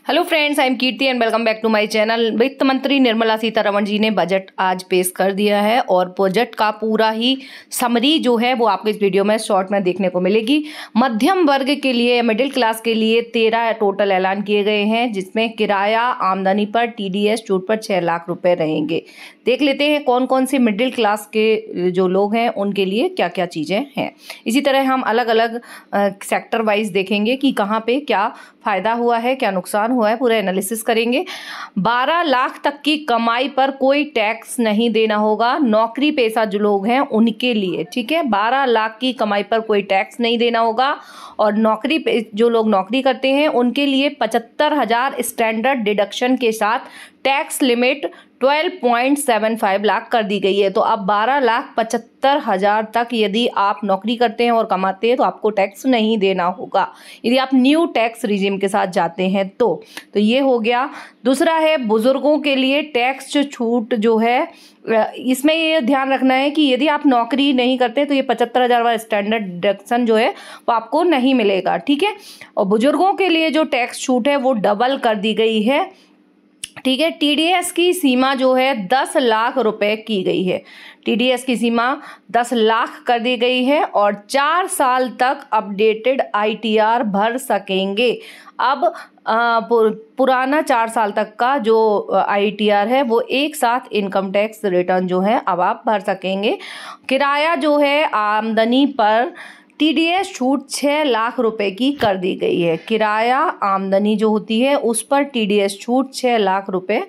Hello friends, I am Kirti and welcome back to my channel. वित्त मंत्री निर्मला सीतारमण जी ने budget आज पेश कर दिया है और बजट का पूरा ही समरी जो है वो आपको इस वीडियो में शॉर्ट में देखने को मिलेगी। मध्यम वर्ग के लिए, मिडिल क्लास के लिए 13 टोटल ऐलान किए गए हैं, जिसमें किराया आमदनी पर TDS छूट पर 6 लाख रुपए रहेंगे। देख लेते हैं कौन कौन से मिडिल क्लास के जो लोग हैं उनके लिए क्या क्या चीज़ें हैं। इसी तरह हम अलग अलग सेक्टर वाइज देखेंगे कि कहाँ पे क्या फ़ायदा हुआ है, क्या नुकसान हुआ है, पूरा एनालिसिस करेंगे। 12 लाख तक की कमाई पर कोई टैक्स नहीं देना होगा नौकरी पेशा जो लोग हैं उनके लिए, ठीक है। 12 लाख की कमाई पर कोई टैक्स नहीं देना होगा और जो लोग नौकरी करते हैं उनके लिए 75,000 स्टैंडर्ड डिडक्शन के साथ टैक्स लिमिट 12.75 लाख कर दी गई है। तो अब 12,75,000 तक यदि आप नौकरी करते हैं और कमाते हैं तो आपको टैक्स नहीं देना होगा, यदि आप न्यू टैक्स रिजीम के साथ जाते हैं तो ये हो गया। दूसरा है बुजुर्गों के लिए टैक्स छूट जो है, इसमें ये ध्यान रखना है कि यदि आप नौकरी नहीं करते तो ये 75,000 वाला स्टैंडर्ड डिडक्शन जो है वो आपको नहीं मिलेगा, ठीक है। और बुजुर्गों के लिए जो टैक्स छूट है वो डबल कर दी गई है, ठीक है। TDS की सीमा जो है 10 लाख रुपए की गई है। TDS की सीमा 10 लाख कर दी गई है और 4 साल तक अपडेटेड ITR भर सकेंगे। अब पुराना 4 साल तक का जो ITR है वो एक साथ इनकम टैक्स रिटर्न जो है अब आप भर सकेंगे। किराया जो है आमदनी पर TDS छूट 6 लाख रुपए की कर दी गई है। किराया आमदनी जो होती है उस पर TDS छूट 6 लाख रुपए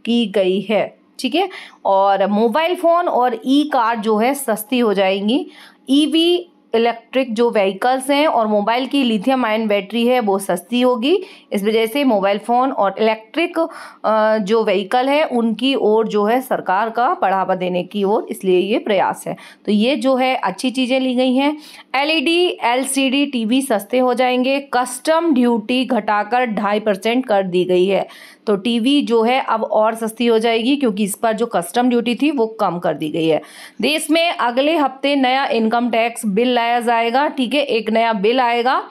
की गई है, ठीक है। और मोबाइल फ़ोन और कार जो है सस्ती हो जाएंगी। EV इलेक्ट्रिक जो व्हीकल्स हैं और मोबाइल की लिथियम आयन बैटरी है वो सस्ती होगी। इस वजह से मोबाइल फ़ोन और इलेक्ट्रिक जो व्हीकल है उनकी ओर जो है सरकार का बढ़ावा देने की ओर, इसलिए ये प्रयास है। तो ये जो है अच्छी चीज़ें ली गई हैं। LED LCD TV सस्ते हो जाएंगे। कस्टम ड्यूटी घटाकर 2.5% कर दी गई है। तो टीवी जो है अब और सस्ती हो जाएगी क्योंकि इस पर जो कस्टम ड्यूटी थी वो कम कर दी गई है। देश में अगले हफ्ते नया इनकम टैक्स बिल लाया जाएगा, ठीक है। एक नया बिल आएगा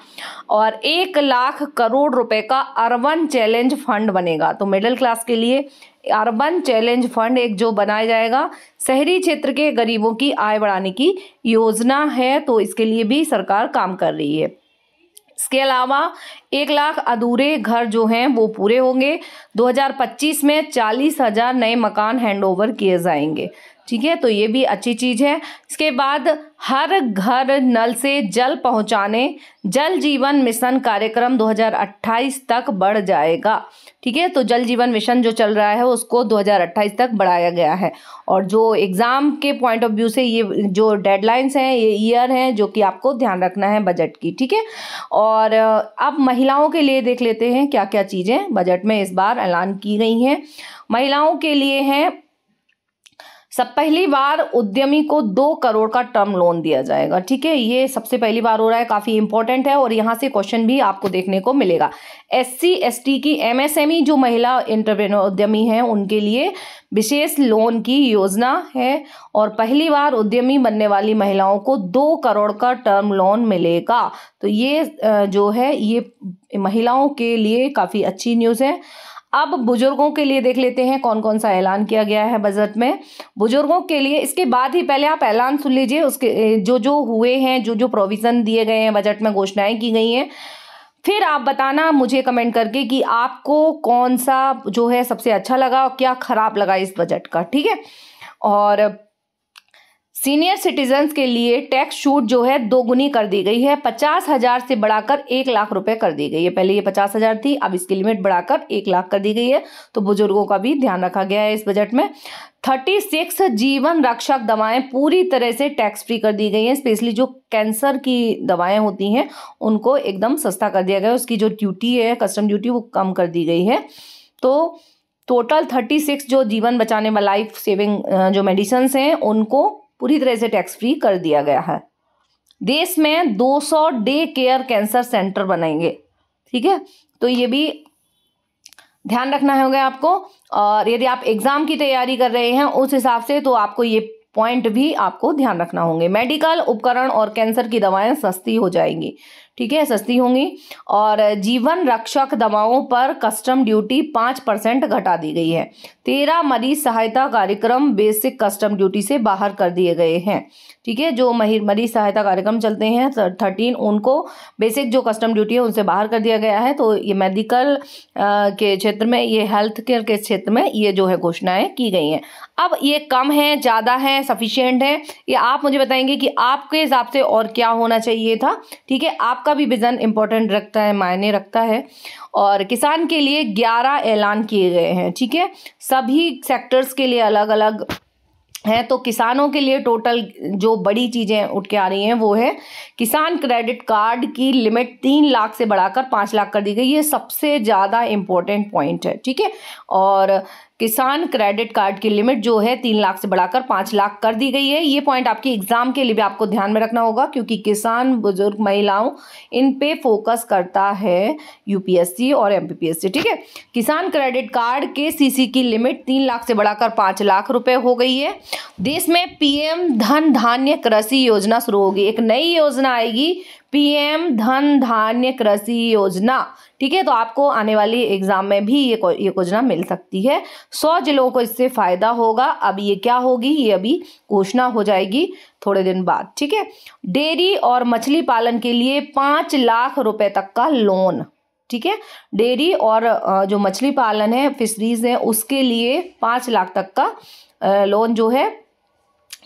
और 1 लाख करोड़ रुपए का अर्बन चैलेंज फंड बनेगा। तो मिडिल क्लास के लिए अर्बन चैलेंज फंड एक जो बनाया जाएगा, शहरी क्षेत्र के गरीबों की आय बढ़ाने की योजना है, तो इसके लिए भी सरकार काम कर रही है। इसके अलावा 1 लाख अधूरे घर जो हैं वो पूरे होंगे। 2025 में 40,000 नए मकान हैंडओवर किए जाएंगे, ठीक है। तो ये भी अच्छी चीज़ है। इसके बाद हर घर नल से जल पहुंचाने जल जीवन मिशन कार्यक्रम 2028 तक बढ़ जाएगा, ठीक है। तो जल जीवन मिशन जो चल रहा है उसको 2028 तक बढ़ाया गया है। और जो एग्ज़ाम के पॉइंट ऑफ व्यू से ये जो डेडलाइंस हैं, ये ईयर हैं जो कि आपको ध्यान रखना है बजट की, ठीक है। और अब महिलाओं के लिए देख लेते हैं क्या क्या चीज़ें बजट में इस बार ऐलान की गई हैं। महिलाओं के लिए हैं, सब पहली बार उद्यमी को 2 करोड़ का टर्म लोन दिया जाएगा, ठीक है। ये सबसे पहली बार हो रहा है, काफ़ी इंपॉर्टेंट है और यहाँ से क्वेश्चन भी आपको देखने को मिलेगा। SC ST की MSME जो महिला एंटरप्रेन्योर उद्यमी हैं उनके लिए विशेष लोन की योजना है और पहली बार उद्यमी बनने वाली महिलाओं को 2 करोड़ का टर्म लोन मिलेगा। तो ये जो है ये महिलाओं के लिए काफ़ी अच्छी न्यूज़ है। अब बुजुर्गों के लिए देख लेते हैं कौन कौन सा ऐलान किया गया है बजट में। बुजुर्गों के लिए इसके बाद ही पहले आप ऐलान सुन लीजिए, उसके जो हुए हैं, जो प्रोविज़न दिए गए हैं बजट में, घोषणाएं की गई हैं, फिर आप बताना मुझे कमेंट करके कि आपको कौन सा जो है सबसे अच्छा लगा और क्या खराब लगा इस बजट का, ठीक है। और सीनियर सिटीजन्स के लिए टैक्स छूट जो है 2 गुनी कर दी गई है। 50,000 से बढ़ाकर 1 लाख रुपए कर दी गई है। पहले ये 50,000 थी, अब इसकी लिमिट बढ़ाकर 1 लाख कर दी गई है। तो बुजुर्गों का भी ध्यान रखा गया है इस बजट में। 36 जीवन रक्षक दवाएं पूरी तरह से टैक्स फ्री कर दी गई हैं। स्पेशली जो कैंसर की दवाएं होती हैं उनको एकदम सस्ता कर दिया गया है। उसकी जो ड्यूटी है, कस्टम ड्यूटी, वो कम कर दी गई है। तो टोटल 36 जो जीवन बचाने वाला लाइफ सेविंग जो मेडिसिन हैं उनको पूरी तरह से टैक्स फ्री कर दिया गया है। देश में 200 डे केयर कैंसर सेंटर बनाएंगे, ठीक है। तो ये भी ध्यान रखना होगा आपको। और यदि आप एग्जाम की तैयारी कर रहे हैं उस हिसाब से तो आपको ये पॉइंट भी आपको ध्यान रखना होंगे। मेडिकल उपकरण और कैंसर की दवाएं सस्ती हो जाएंगी, ठीक है, सस्ती होंगी। और जीवन रक्षक दवाओं पर कस्टम ड्यूटी 5% घटा दी गई है। 13 मरीज सहायता कार्यक्रम बेसिक कस्टम ड्यूटी से बाहर कर दिए गए हैं। ठीक है, जो मरीज सहायता कार्यक्रम चलते हैं 13 उनको बेसिक जो कस्टम ड्यूटी है उनसे बाहर कर दिया गया है। तो ये मेडिकल के क्षेत्र में, ये हेल्थ केयर के क्षेत्र में ये जो है घोषणाएं की गई हैं। अब ये कम है, ज़्यादा है, सफिशिएंट है, ये आप मुझे बताएंगे कि आपके हिसाब से और क्या होना चाहिए था। ठीक है, आपका भी विजन इंपॉर्टेंट रखता है, मायने रखता है। और किसान के लिए 11 ऐलान किए गए हैं। ठीक है, सभी सेक्टर्स के लिए अलग अलग है। तो किसानों के लिए टोटल जो बड़ी चीज़ें उठ के आ रही हैं वो है किसान क्रेडिट कार्ड की लिमिट 3 लाख से बढ़ाकर 5 लाख कर दी गई। ये सबसे ज़्यादा इम्पोर्टेंट पॉइंट है। ठीक है, और किसान क्रेडिट कार्ड की लिमिट जो है 3 लाख से बढ़ाकर 5 लाख कर दी गई है। ये पॉइंट आपके एग्जाम के लिए भी आपको ध्यान में रखना होगा, क्योंकि किसान, बुजुर्ग, महिलाओं, इन पे फोकस करता है यूपीएससी और एमपीपीएससी। ठीक है, किसान क्रेडिट कार्ड के सीसी की लिमिट 3 लाख से बढ़ाकर 5 लाख रुपए हो गई है। देश में पीएम धन धान्य कृषि योजना शुरू होगी। एक नई योजना आएगी, पीएम धन धान्य कृषि योजना। ठीक है, तो आपको आने वाली एग्जाम में भी ये योजना मिल सकती है। 100 जिलों को इससे फायदा होगा। अब ये क्या होगी, ये अभी घोषणा हो जाएगी थोड़े दिन बाद। ठीक है, डेयरी और मछली पालन के लिए 5 लाख रुपए तक का लोन। ठीक है, डेयरी और जो मछली पालन है, फिशरीज है, उसके लिए 5 लाख तक का लोन जो है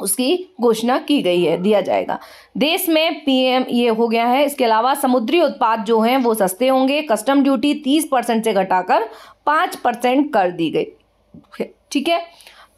उसकी घोषणा की गई है, दिया जाएगा। देश में पीएम ये हो गया है। इसके अलावा समुद्री उत्पाद जो हैं वो सस्ते होंगे। कस्टम ड्यूटी 30% से घटाकर 5% कर दी गई। ठीक है,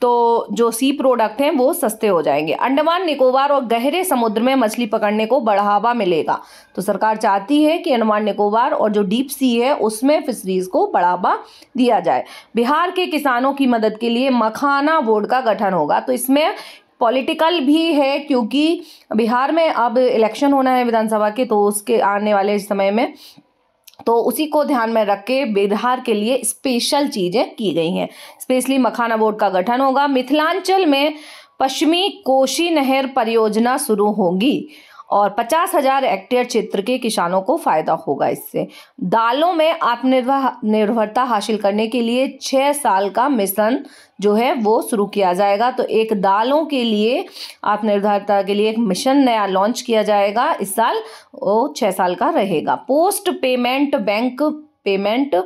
तो जो सी प्रोडक्ट हैं वो सस्ते हो जाएंगे। अंडमान निकोबार और गहरे समुद्र में मछली पकड़ने को बढ़ावा मिलेगा। तो सरकार चाहती है कि अंडमान निकोबार और जो डीप सी है उसमें फिशरीज को बढ़ावा दिया जाए। बिहार के किसानों की मदद के लिए मखाना बोर्ड का गठन होगा। तो इसमें पॉलिटिकल भी है, क्योंकि बिहार में अब इलेक्शन होना है विधानसभा के, तो उसके आने वाले समय में तो उसी को ध्यान में रख के बिहार के लिए स्पेशल चीजें की गई हैं। स्पेशली मखाना बोर्ड का गठन होगा। मिथिलांचल में पश्चिमी कोशी नहर परियोजना शुरू होगी और 50,000 हेक्टेयर क्षेत्र के किसानों को फायदा होगा इससे। दालों में आत्मनिर्भरता हासिल करने के लिए 6 साल का मिशन जो है वो शुरू किया जाएगा। तो एक दालों के लिए आत्मनिर्भरता के लिए एक मिशन नया लॉन्च किया जाएगा इस साल, वो 6 साल का रहेगा। पोस्ट पेमेंट बैंक पेमेंट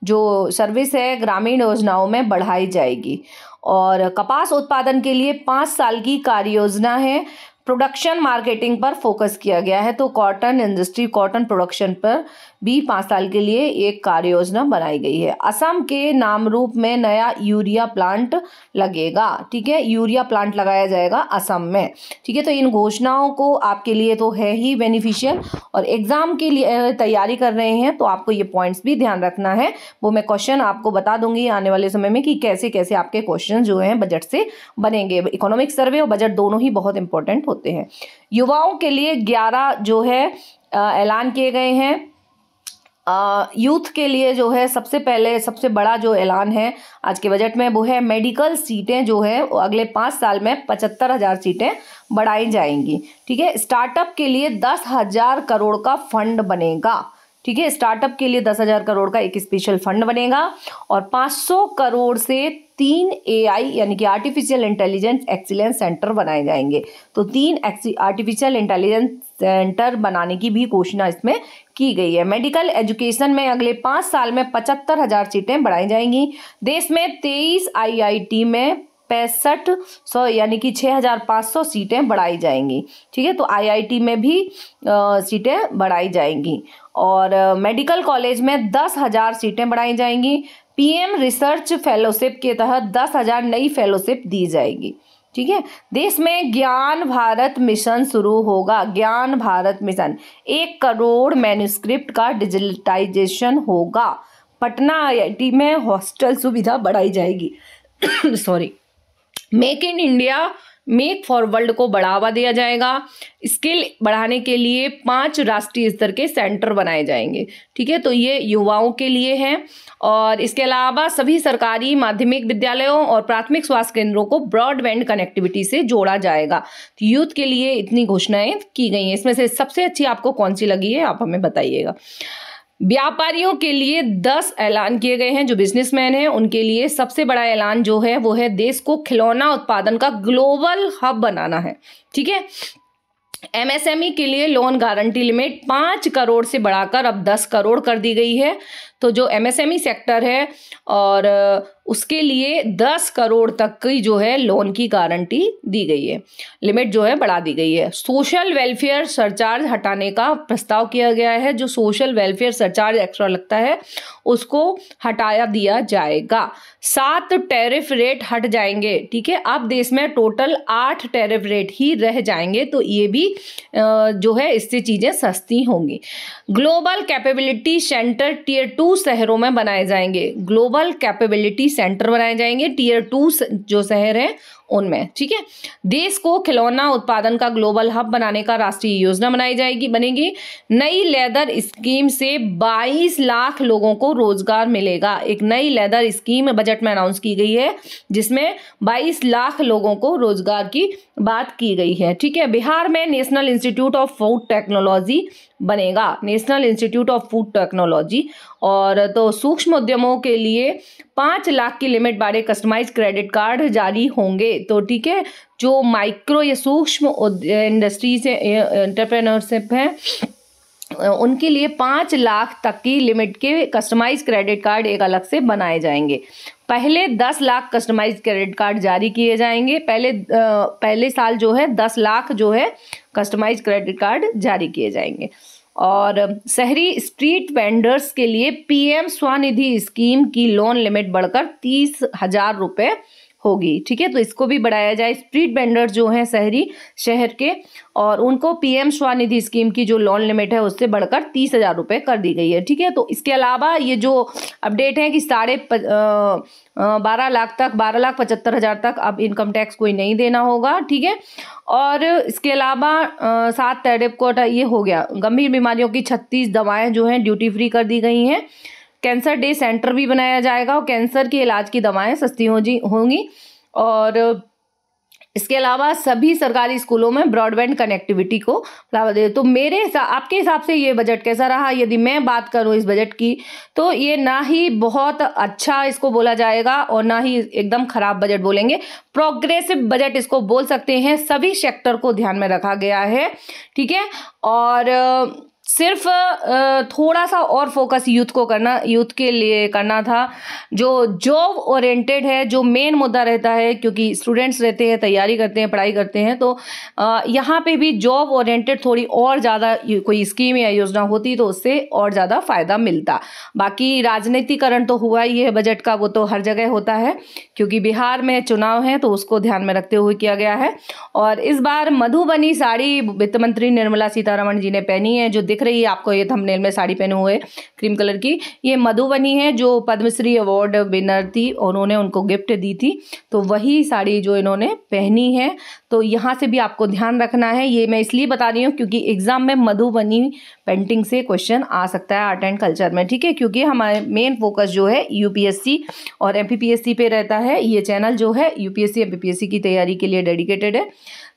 जो सर्विस है ग्रामीण योजनाओं में बढ़ाई जाएगी। और कपास उत्पादन के लिए 5 साल की कार्य योजना है। प्रोडक्शन मार्केटिंग पर फोकस किया गया है। तो कॉटन इंडस्ट्री, कॉटन प्रोडक्शन पर भी 5 साल के लिए एक कार्य योजना बनाई गई है। असम के नामरूप में नया यूरिया प्लांट लगेगा। ठीक है, यूरिया प्लांट लगाया जाएगा असम में। ठीक है, तो इन घोषणाओं को आपके लिए तो है ही बेनिफिशियल, और एग्जाम के लिए तैयारी कर रहे हैं तो आपको ये पॉइंट्स भी ध्यान रखना है। वो मैं क्वेश्चन आपको बता दूंगी आने वाले समय में कि कैसे कैसे आपके क्वेश्चन जो हैं बजट से बनेंगे। इकोनॉमिक सर्वे और बजट दोनों ही बहुत इंपॉर्टेंट होते हैं। युवाओं के लिए 11 जो है ऐलान किए गए हैं। यूथ के लिए जो है सबसे पहले सबसे बड़ा जो ऐलान है आज के बजट में वो है मेडिकल सीटें जो है अगले 5 साल में 75,000 सीटें बढ़ाई जाएंगी। ठीक है, स्टार्टअप के लिए 10,000 करोड़ का फंड बनेगा। ठीक है, स्टार्टअप के लिए 10,000 करोड़ का एक स्पेशल फंड बनेगा और 500 करोड़ से 3 AI यानी कि आर्टिफिशियल इंटेलिजेंस एक्सीलेंस सेंटर बनाए जाएंगे। तो 3 आर्टिफिशियल इंटेलिजेंस सेंटर बनाने की भी घोषणा इसमें की गई है। मेडिकल एजुकेशन में अगले 5 साल में 75,000 सीटें बढ़ाई जाएंगी। देश में 23 IIT में 6500 यानी कि 6,500 सीटें बढ़ाई जाएंगी। ठीक है, तो IIT में भी सीटें बढ़ाई जाएंगी और मेडिकल कॉलेज में 10,000 सीटें बढ़ाई जाएंगी। PM रिसर्च फेलोशिप के तहत 10,000 नई फेलोशिप दी जाएगी। ठीक है, देश में ज्ञान भारत मिशन शुरू होगा। ज्ञान भारत मिशन 1 करोड़ मैन्युस्क्रिप्ट का डिजिटाइजेशन होगा। पटना IIT में हॉस्टल सुविधा बढ़ाई जाएगी। Sorry, make in India make for world को बढ़ावा दिया जाएगा। स्किल बढ़ाने के लिए 5 राष्ट्रीय स्तर के सेंटर बनाए जाएंगे। ठीक है, तो ये युवाओं के लिए है। और इसके अलावा सभी सरकारी माध्यमिक विद्यालयों और प्राथमिक स्वास्थ्य केंद्रों को ब्रॉडबैंड कनेक्टिविटी से जोड़ा जाएगा। तो यूथ के लिए इतनी घोषणाएं की गई हैं। इसमें से सबसे अच्छी आपको कौन सी लगी है, आप हमें बताइएगा। व्यापारियों के लिए 10 ऐलान किए गए हैं। जो बिजनेसमैन हैं उनके लिए सबसे बड़ा ऐलान जो है वो है देश को खिलौना उत्पादन का ग्लोबल हब बनाना है। ठीक है, एमएसएमई के लिए लोन गारंटी लिमिट 5 करोड़ से बढ़ाकर अब 10 करोड़ कर दी गई है। तो जो एमएसएमई सेक्टर है और उसके लिए 10 करोड़ तक की जो है लोन की गारंटी दी गई है, लिमिट जो है बढ़ा दी गई है। सोशल वेलफेयर सरचार्ज हटाने का प्रस्ताव किया गया है। जो सोशल वेलफेयर सरचार्ज एक्स्ट्रा लगता है उसको हटाया दिया जाएगा। 7 टैरिफ रेट हट जाएंगे। ठीक है, अब देश में टोटल 8 टैरिफ रेट ही रह जाएंगे। तो ये भी जो है इससे चीजें सस्ती होंगी। ग्लोबल कैपेबिलिटी सेंटर टियर 2 शहरों में बनाए जाएंगे। ग्लोबल कैपेबिलिटी सेंटर बनाए जाएंगे टियर 2 जो शहर है उनमें। ठीक है, देश को खिलौना उत्पादन का ग्लोबल हब बनाने का राष्ट्रीय योजना बनेगी। नई लेदर स्कीम से 22 लाख लोगों को रोजगार मिलेगा। एक नई लेदर स्कीम बजट में अनाउंस की गई है जिसमें 22 लाख लोगों को रोजगार की बात की गई है। ठीक है, बिहार में national institute of food technology बनेगा, national institute of food technology. और तो सूक्ष्म उद्यमों के लिए 5 लाख की लिमिट वाले कस्टमाइज क्रेडिट कार्ड जारी होंगे। तो ठीक है, जो माइक्रो या सूक्ष्म इंडस्ट्री से एंटरप्रेन्योरशिप है उनके लिए 5 लाख तक की लिमिट के कस्टमाइज क्रेडिट कार्ड एक अलग से बनाए जाएंगे। पहले 10 लाख कस्टमाइज क्रेडिट कार्ड जारी किए जाएंगे। पहले साल जो है 10 लाख जो है कस्टमाइज क्रेडिट कार्ड जारी किए जाएंगे। और शहरी स्ट्रीट वेंडर्स के लिए पीएम स्वनिधि स्कीम की लोन लिमिट बढ़कर 30,000 रुपये होगी। ठीक है, तो इसको भी बढ़ाया जाए। स्ट्रीट वेंडर जो हैं शहर के और उनको पीएम स्वनिधि स्कीम की जो लोन लिमिट है उससे बढ़कर 30,000 रुपये कर दी गई है। ठीक है, तो इसके अलावा ये जो अपडेट है कि 12,75,000 तक अब इनकम टैक्स कोई नहीं देना होगा। ठीक है, और इसके अलावा 7 टैरिफ कोटा ये हो गया। गंभीर बीमारियों की 36 दवाएं जो हैं ड्यूटी फ्री कर दी गई हैं। कैंसर डे सेंटर भी बनाया जाएगा और कैंसर के इलाज की दवाएं सस्ती होंगी। और इसके अलावा सभी सरकारी स्कूलों में ब्रॉडबैंड कनेक्टिविटी को बढ़ावा दे। तो आपके हिसाब से ये बजट कैसा रहा? यदि मैं बात करूं इस बजट की तो ये ना ही बहुत अच्छा इसको बोला जाएगा और ना ही एकदम खराब बजट बोलेंगे। प्रोग्रेसिव बजट इसको बोल सकते हैं। सभी सेक्टर को ध्यान में रखा गया है। ठीक है, और सिर्फ थोड़ा सा और फोकस यूथ के लिए करना था। जो जॉब ओरिएंटेड है, जो मेन मुद्दा रहता है, क्योंकि स्टूडेंट्स रहते हैं, तैयारी करते हैं, पढ़ाई करते हैं, तो यहाँ पे भी जॉब ओरिएंटेड थोड़ी और ज़्यादा कोई स्कीम या योजना होती तो उससे और ज़्यादा फायदा मिलता। बाकी राजनीतिकरण तो हुआ ही है बजट का, वो तो हर जगह होता है क्योंकि बिहार में चुनाव है तो उसको ध्यान में रखते हुए किया गया है। और इस बार मधुबनी साड़ी वित्त मंत्री निर्मला सीतारमण जी ने पहनी है। जो दिख रही है आपको ये थंबनेल में साड़ी पहने हुए क्रीम कलर की, ये मधुबनी है जो पद्मश्री अवार्ड विनर थी, उन्होंने उनको गिफ्ट दी थी। तो वही साड़ी जो इन्होंने पहनी है। तो यहाँ से भी आपको ध्यान रखना है। ये मैं इसलिए बता रही हूँ क्योंकि एग्जाम में मधुबनी पेंटिंग से क्वेश्चन आ सकता है आर्ट एंड कल्चर में। ठीक है, क्योंकि हमारे मेन फोकस जो है यूपीएससी और एमपीपीएससी पे रहता है। ये चैनल जो है यूपीएससी एमपीपीएससी की तैयारी के लिए डेडिकेटेड है।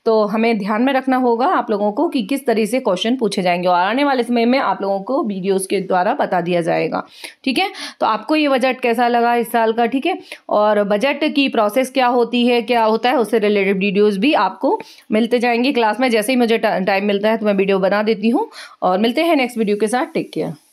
तो हमें ध्यान में रखना होगा आप लोगों को कि किस तरह से क्वेश्चन पूछे जाएंगे और आने वाले समय में आप लोगों को वीडियोस के द्वारा बता दिया जाएगा। ठीक है, तो आपको ये बजट कैसा लगा इस साल का? ठीक है, और बजट की प्रोसेस क्या होती है, क्या होता है, उससे रिलेटेड वीडियोस भी आपको मिलते जाएंगे क्लास में। जैसे ही मुझे टाइम मिलता है तो मैं वीडियो बना देती हूँ। और मिलते हैं नेक्स्ट वीडियो के साथ। Take care.